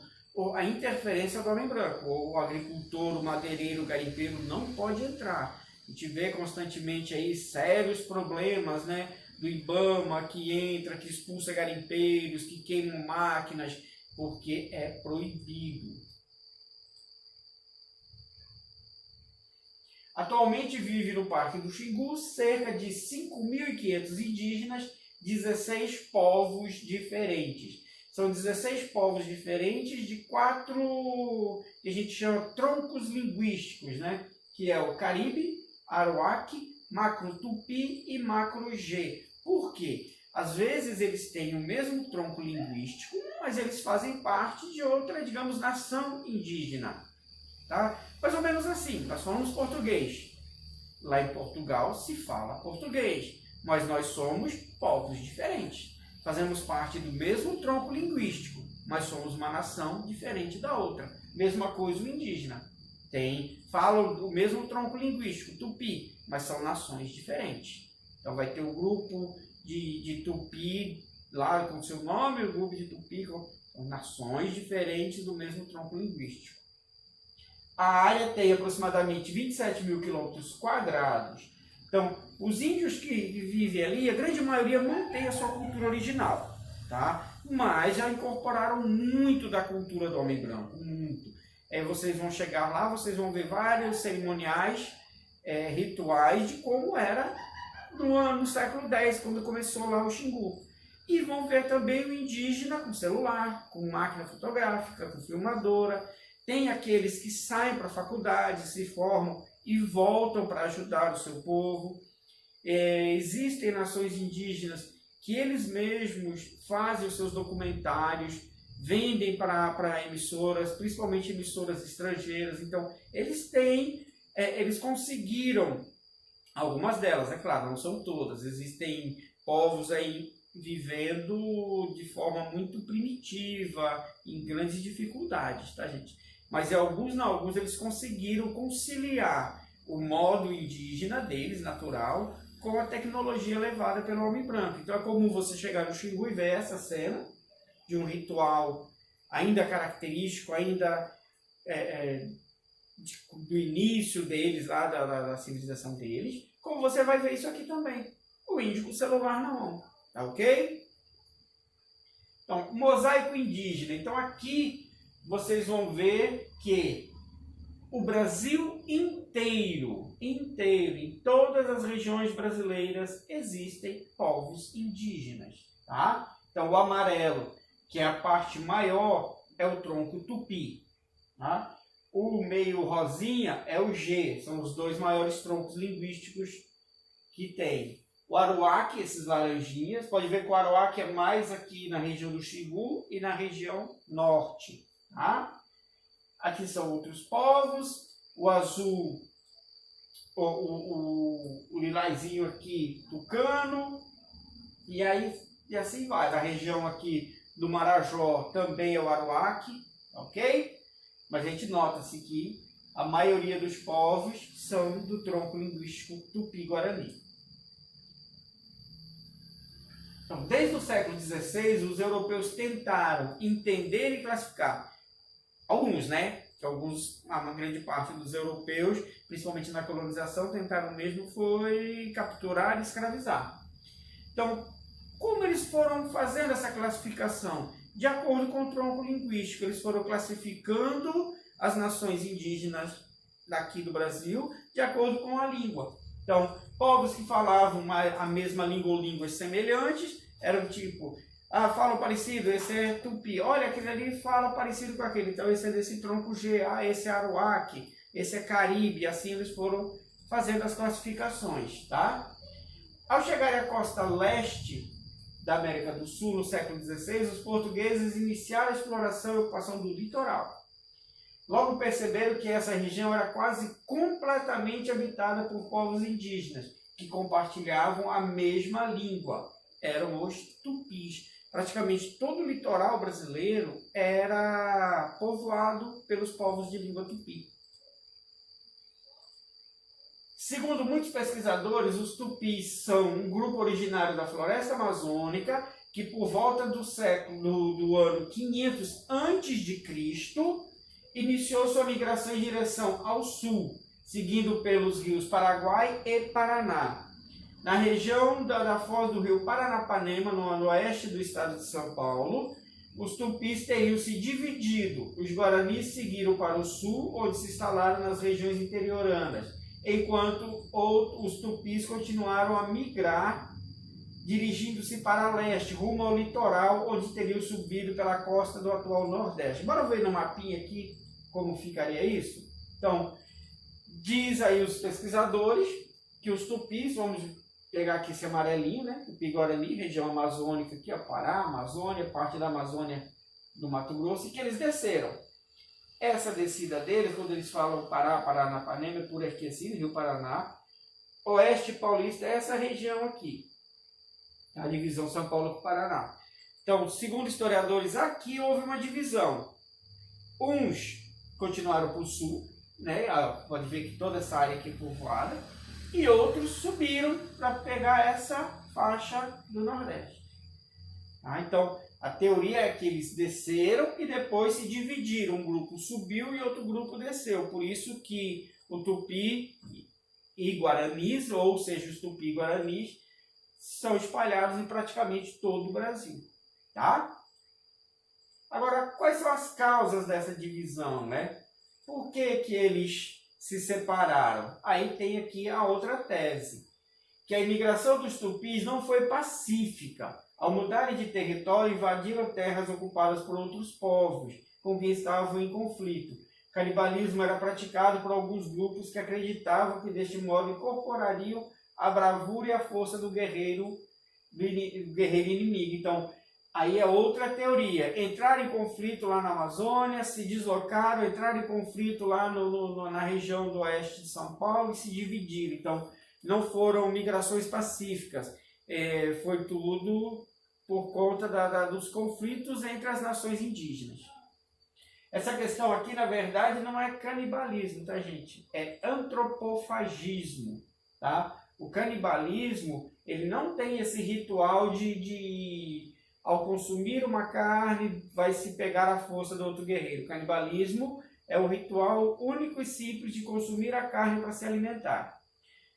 a interferência do homem branco. O agricultor, o madeireiro, o garimpeiro não pode entrar. A gente vê constantemente aí sérios problemas, né, do IBAMA que entra, que expulsa garimpeiros, que queimam máquinas, porque é proibido. Atualmente vive no Parque do Xingu cerca de 5.500 indígenas, 16 povos diferentes. São 16 povos diferentes de 4 que a gente chama troncos linguísticos, né? Que é o Caribe, Aruaque, Macro-Tupi e Macro-G. Por quê? Às vezes eles têm o mesmo tronco linguístico, mas eles fazem parte de outra, digamos, nação indígena. Tá? Mais ou menos assim, nós falamos português. Lá em Portugal se fala português, mas nós somos povos diferentes. Fazemos parte do mesmo tronco linguístico, mas somos uma nação diferente da outra. Mesma coisa o indígena. Falam o mesmo tronco linguístico, tupi, mas são nações diferentes. Então vai ter o grupo de tupi lá com seu nome, o grupo de Tupi, são nações diferentes do mesmo tronco linguístico. A área tem aproximadamente 27 mil quilômetros quadrados. Então, os índios que vivem ali, a grande maioria mantém a sua cultura original, tá? Mas já incorporaram muito da cultura do homem branco, muito. Vocês vão chegar lá, vocês vão ver vários cerimoniais, rituais de como era no século X, quando começou lá o Xingu. E vão ver também o indígena com celular, com máquina fotográfica, com filmadora. Tem aqueles que saem para a faculdade, se formam e voltam para ajudar o seu povo. Existem nações indígenas que eles mesmos fazem os seus documentários, vendem para emissoras, principalmente emissoras estrangeiras. Então, eles conseguiram, algumas delas, é claro, não são todas, existem povos aí vivendo de forma muito primitiva, em grandes dificuldades, tá, gente? Mas alguns eles conseguiram conciliar o modo indígena deles, natural, com a tecnologia levada pelo homem branco. Então é comum você chegar no Xingu e ver essa cena de um ritual ainda característico, ainda do início deles, lá da civilização deles, como você vai ver isso aqui também. O índio com o celular na mão, tá ok? Então, mosaico indígena. Então aqui vocês vão ver que o Brasil inteiro, em todas as regiões brasileiras, existem povos indígenas, tá? Então o amarelo, que é a parte maior, é o tronco tupi, tá? O meio rosinha é o G, são os dois maiores troncos linguísticos que tem. O aruaque, esses laranjinhas, pode ver que o aruaque é mais aqui na região do Xingu e na região norte, tá? Aqui são outros povos, o azul, o lilazinho aqui, tucano, e assim vai. Da região aqui do Marajó também é o aruaque, ok? Mas a gente nota-se que a maioria dos povos são do tronco linguístico tupi-guarani. Então, desde o século XVI, os europeus tentaram entender e classificar. Alguns, né? Uma grande parte dos europeus, principalmente na colonização, tentaram mesmo foi capturar e escravizar. Então, como eles foram fazendo essa classificação? De acordo com o tronco linguístico, eles foram classificando as nações indígenas daqui do Brasil de acordo com a língua. Então, povos que falavam a mesma língua ou línguas semelhantes eram tipo, falam parecido, esse é tupi, olha, aquele ali fala parecido com aquele, então esse é desse tronco G, esse é aruaque, esse é caribe, assim eles foram fazendo as classificações, tá? Ao chegar à costa leste da América do Sul, no século XVI, os portugueses iniciaram a exploração e ocupação do litoral. Logo perceberam que essa região era quase completamente habitada por povos indígenas, que compartilhavam a mesma língua. Eram os tupis. Praticamente todo o litoral brasileiro era povoado pelos povos de língua tupi. Segundo muitos pesquisadores, os tupis são um grupo originário da floresta amazônica que por volta do ano 500 a.C. iniciou sua migração em direção ao sul, seguindo pelos rios Paraguai e Paraná. Na região da foz do rio Paranapanema, no oeste do estado de São Paulo, os tupis teriam se dividido. Os guaranis seguiram para o sul, onde se instalaram nas regiões interioranas, enquanto os tupis continuaram a migrar, dirigindo-se para leste, rumo ao litoral, onde teriam subido pela costa do atual Nordeste. Bora ver no mapinha aqui como ficaria isso? Então, diz aí os pesquisadores que os tupis, vamos pegar aqui esse amarelinho, né? Tupi-Guarani, região amazônica aqui, ó, Pará, Amazônia, parte da Amazônia do Mato Grosso, e que eles desceram. Essa descida deles, quando eles falam Pará, Paranapanema, por aqui assim, Rio Paraná, Oeste Paulista, é essa região aqui, a divisão São Paulo com Paraná. Então, segundo historiadores, aqui houve uma divisão. Uns continuaram para o sul, né? Pode ver que toda essa área aqui é povoada, e outros subiram para pegar essa faixa do Nordeste. Tá? Então, a teoria é que eles desceram e depois se dividiram. Um grupo subiu e outro grupo desceu. Por isso que o Tupi e Guaranis, ou seja, os Tupi e Guaranis, são espalhados em praticamente todo o Brasil. Tá? Agora, quais são as causas dessa divisão, né? Por que que eles se separaram? Aí tem aqui a outra tese, que a imigração dos tupis não foi pacífica. Ao mudarem de território, invadiram terras ocupadas por outros povos, com quem estavam em conflito. O canibalismo era praticado por alguns grupos que acreditavam que deste modo incorporariam a bravura e a força do guerreiro inimigo. Então, aí é outra teoria. Entraram em conflito lá na Amazônia, se deslocaram, entraram em conflito lá na região do oeste de São Paulo e se dividiram. Então, não foram migrações pacíficas. Foi tudo por conta dos conflitos entre as nações indígenas. Essa questão aqui, na verdade, não é canibalismo, tá, gente? É antropofagismo, tá? O canibalismo, ele não tem esse ritual ao consumir uma carne, vai se pegar a força do outro guerreiro. O canibalismo é o ritual único e simples de consumir a carne para se alimentar.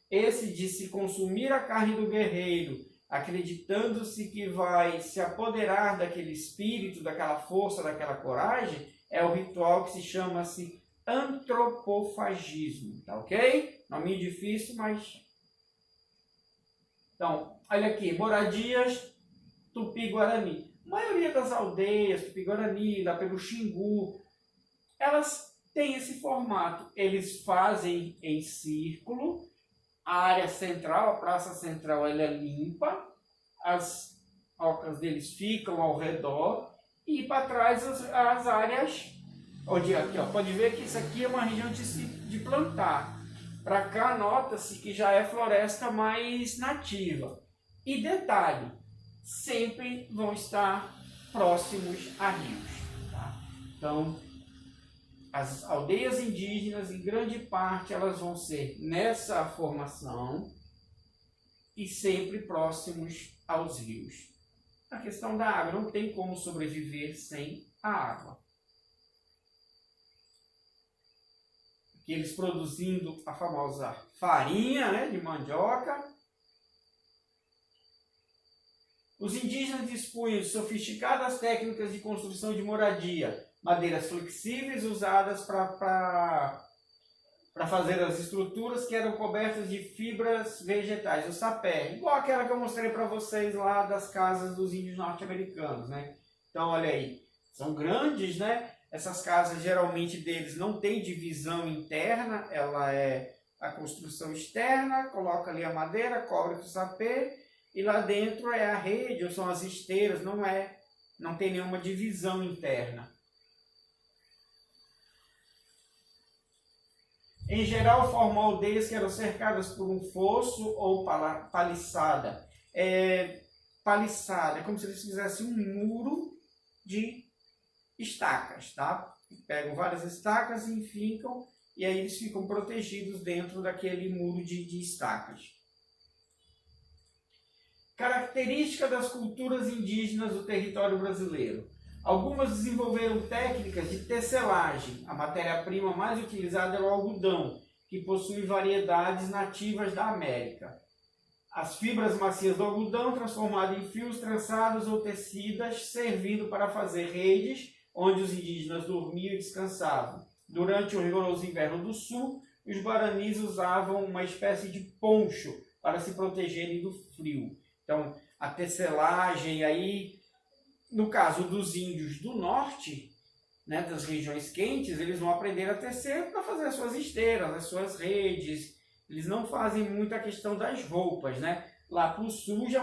Esse de se consumir a carne do guerreiro, acreditando-se que vai se apoderar daquele espírito, daquela força, daquela coragem, é o ritual que se chama-se antropofagismo, tá ok? Nome difícil, mas... Então, olha aqui, moradias Tupi-Guarani. A maioria das aldeias, Tupi-Guarani, lá pelo Xingu, elas têm esse formato. Eles fazem em círculo, a área central, a praça central, ela é limpa, as ocas deles ficam ao redor e para trás as áreas, onde aqui, ó, pode ver que isso aqui é uma região de plantar. Para cá nota-se que já é floresta mais nativa. E detalhe, sempre vão estar próximos a rios. Tá? Então, as aldeias indígenas, em grande parte, elas vão ser nessa formação e sempre próximos aos rios. A questão da água, não tem como sobreviver sem a água. Aqui eles produzindo a famosa farinha, né, de mandioca. Os indígenas dispunham de sofisticadas técnicas de construção de moradia, madeiras flexíveis usadas para fazer as estruturas que eram cobertas de fibras vegetais, o sapé, igual aquela que eu mostrei para vocês lá das casas dos índios norte-americanos, né? Então, olha aí, são grandes, né? Essas casas, geralmente, deles não tem divisão interna, ela é a construção externa, coloca ali a madeira, cobre com o sapé, e lá dentro é a rede, ou são as esteiras, não tem nenhuma divisão interna. Em geral, formam aldeias que eram cercadas por um fosso ou paliçada. Paliçada é como se eles fizessem um muro de estacas, tá? Pegam várias estacas e enfincam, e aí eles ficam protegidos dentro daquele muro de estacas. Característica das culturas indígenas do território brasileiro. Algumas desenvolveram técnicas de tecelagem. A matéria-prima mais utilizada é o algodão, que possui variedades nativas da América. As fibras macias do algodão, transformadas em fios trançados ou tecidas, servindo para fazer redes, onde os indígenas dormiam e descansavam. Durante o rigoroso inverno do sul, os guaranis usavam uma espécie de poncho para se protegerem do frio. Então, a tecelagem aí, no caso dos índios do norte, né, das regiões quentes, eles vão aprender a tecer para fazer as suas esteiras, as suas redes. Eles não fazem muito a questão das roupas, né? Lá para o sul já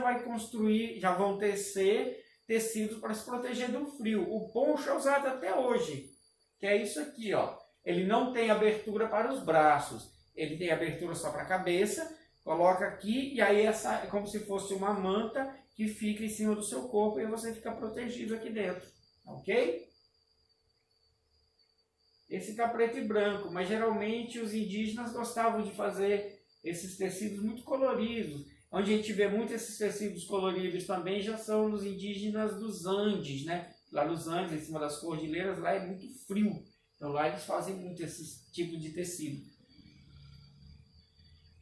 vão tecer tecidos para se proteger do frio. O poncho é usado até hoje, que é isso aqui, ó. Ele não tem abertura para os braços, ele tem abertura só para a cabeça. Coloca aqui e aí essa é como se fosse uma manta que fica em cima do seu corpo e você fica protegido aqui dentro, ok? Esse tá preto e branco, mas geralmente os indígenas gostavam de fazer esses tecidos muito coloridos. Onde a gente vê muito esses tecidos coloridos também já são os indígenas dos Andes, né? Lá nos Andes, em cima das cordilheiras, lá é muito frio. Então lá eles fazem muito esse tipo de tecido.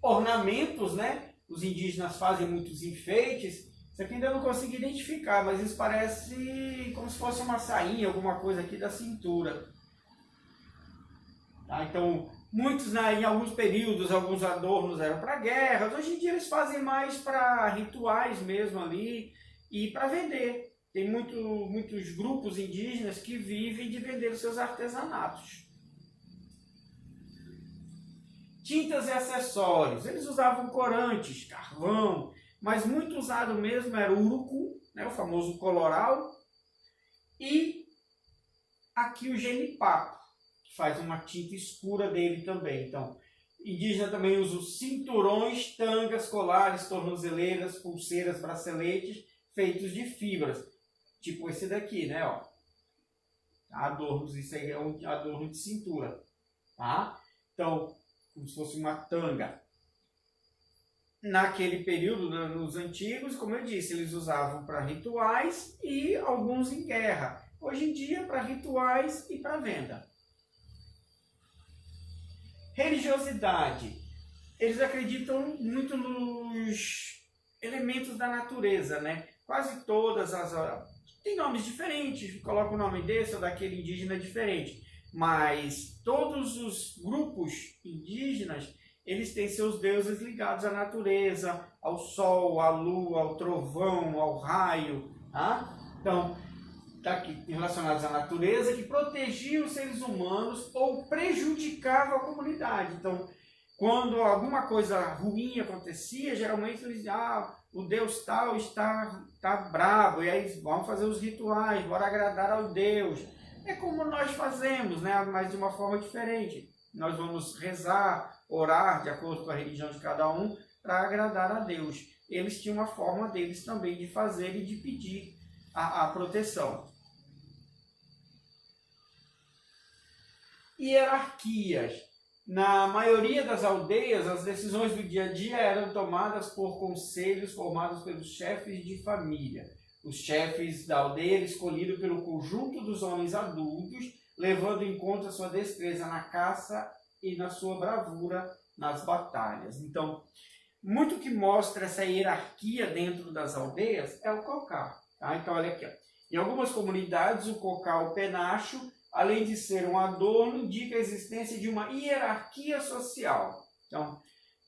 Ornamentos, né? Os indígenas fazem muitos enfeites. Isso aqui ainda não consegui identificar, mas isso parece como se fosse uma sainha, alguma coisa aqui da cintura. Tá? Então, muitos, né, em alguns períodos, alguns adornos eram para guerras. Hoje em dia eles fazem mais para rituais mesmo ali e para vender. Tem muitos grupos indígenas que vivem de vender os seus artesanatos. Tintas e acessórios. Eles usavam corantes, carvão, mas muito usado mesmo era o urucum, né, o famoso coloral, e aqui o genipapo, que faz uma tinta escura dele também. Então, indígena também usa os cinturões, tangas, colares, tornozeleiras, pulseiras, braceletes feitos de fibras. Tipo esse daqui, né? Ó. Adornos, isso aí é um adorno de cintura. Tá? Então, como se fosse uma tanga. Naquele período, nos antigos, como eu disse, eles usavam para rituais e alguns em guerra. Hoje em dia, para rituais e para venda. Religiosidade. Eles acreditam muito nos elementos da natureza, né? Quase todas as... Tem nomes diferentes, coloca o nome desse ou daquele indígena diferente. Mas todos os grupos indígenas, eles têm seus deuses ligados à natureza, ao sol, à lua, ao trovão, ao raio. Tá? Então, está aqui relacionados à natureza, que protegiam os seres humanos ou prejudicavam a comunidade. Então, quando alguma coisa ruim acontecia, geralmente eles diziam, o Deus tal está bravo, e aí vamos fazer os rituais, bora agradar ao Deus. É como nós fazemos, né? Mas de uma forma diferente. Nós vamos rezar, orar, de acordo com a religião de cada um, para agradar a Deus. Eles tinham uma forma deles também de fazer e de pedir a proteção. Hierarquias. Na maioria das aldeias, as decisões do dia a dia eram tomadas por conselhos formados pelos chefes de família. Os chefes da aldeia eram escolhidos pelo conjunto dos homens adultos, levando em conta sua destreza na caça e na sua bravura nas batalhas. Então, muito que mostra essa hierarquia dentro das aldeias é o cocá. Tá? Então, olha aqui. Ó. Em algumas comunidades, o cocá, o penacho, além de ser um adorno, indica a existência de uma hierarquia social. Então,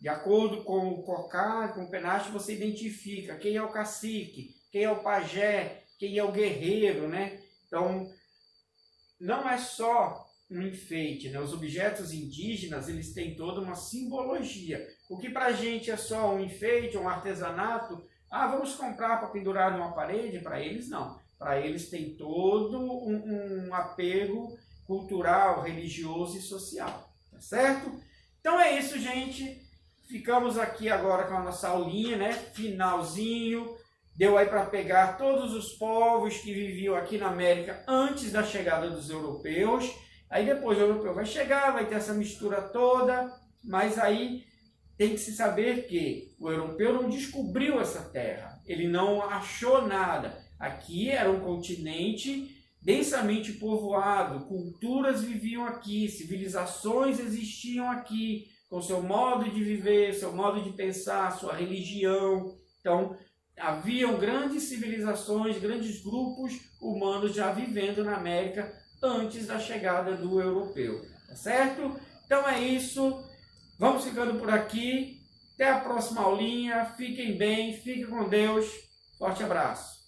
de acordo com o cocá, com o penacho, você identifica quem é o cacique, quem é o pajé, quem é o guerreiro, né? Então, não é só um enfeite, né? Os objetos indígenas, eles têm toda uma simbologia. O que para a gente é só um enfeite, um artesanato, vamos comprar para pendurar numa parede, para eles não. Para eles tem todo um apego cultural, religioso e social, tá certo? Então é isso, gente. Ficamos aqui agora com a nossa aulinha, né? Finalzinho. Deu aí para pegar todos os povos que viviam aqui na América antes da chegada dos europeus. Aí depois o europeu vai chegar, vai ter essa mistura toda, mas aí tem que se saber que o europeu não descobriu essa terra. Ele não achou nada. Aqui era um continente densamente povoado, culturas viviam aqui, civilizações existiam aqui, com seu modo de viver, seu modo de pensar, sua religião. Então, haviam grandes civilizações, grandes grupos humanos já vivendo na América antes da chegada do europeu. Tá certo? Então é isso. Vamos ficando por aqui. Até a próxima aulinha. Fiquem bem, fiquem com Deus. Forte abraço.